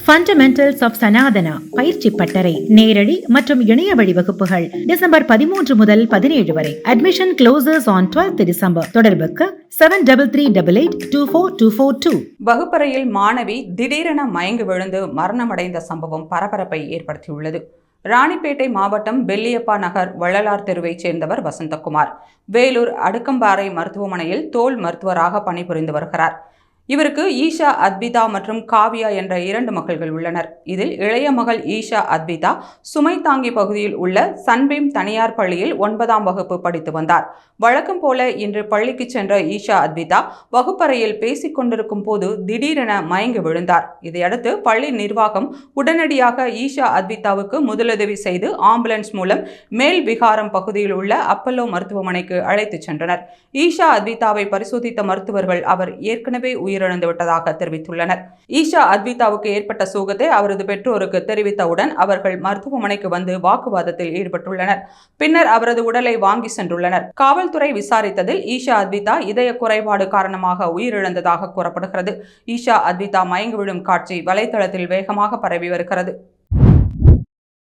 Fundamentals of Sanatana பயிற்சி பட்டறை நேரடி மற்றும் இணைய வழி வகுப்புகள் டிசம்பர் 13 முதல் 17 வரை. Admission closes on 12th December. தொடர்புக்கு 7388242442. வகுப்பறையில் மாணவி திடீரென மயங்கி விழுந்து மரணமடைந்த சம்பவம் பரபரப்பை ஏற்படுத்தியுள்ளது. ராணிப்பேட்டை மாவட்டம் பெல்லியப்பா நகர் வள்ளலார் தெருவைச் சேர்ந்தவர் வசந்தகுமார். வேலூர் அடுக்கம்பாறை மருத்துவமனையில் தோல் மருத்துவராக பணிபுரிந்து வருகிறார். இவருக்கு ஈஷா அத்விதா மற்றும் காவியா என்ற 2 மகள்கள் உள்ளனர். இதில் இளைய மகள் ஈஷா அத்விதா சுமைதாங்கி பகுதியில் உள்ள சன்பீம் தனியார் பள்ளியில் 9ஆம் வகுப்பு படித்து வந்தார். வழக்கம் போல இன்று பள்ளிக்கு சென்ற ஈஷா அத்விதா வகுப்பறையில் பேசிக் கொண்டிருக்கும் போது திடீரென மயங்கி விழுந்தார். இதையடுத்து பள்ளி நிர்வாகம் உடனடியாக ஈஷா அத்விதாவுக்கு முதலுதவி செய்து ஆம்புலன்ஸ் மூலம் மேல் விகாரம் பகுதியில் உள்ள அப்பல்லோ மருத்துவமனைக்கு அழைத்துச் சென்றனர். ஈஷா அத்விதாவை பரிசோதித்த மருத்துவர்கள் அவர் ஏற்கனவே உயிரிழந்து விட்டதாக தெரிவித்துள்ளனர். ஈஷா அத்விதாவுக்கு ஏற்பட்ட சோகத்தை அவரது பெற்றோருக்கு தெரிவித்தவுடன் அவர்கள் மருத்துவமனைக்கு வந்து வாக்குவாதத்தில் ஈடுபட்டுள்ளனர். பின்னர் அவரது உடலை வாங்கி சென்றுள்ளனர். காவல்துறை விசாரித்ததில் ஈஷா அத்விதா இதய குறைபாடு காரணமாக உயிரிழந்ததாக கூறப்படுகிறது. ஈஷா அத்விதா மயங்கி விழும் காட்சி வலைதளத்தில் வேகமாக பரவி வருகிறது.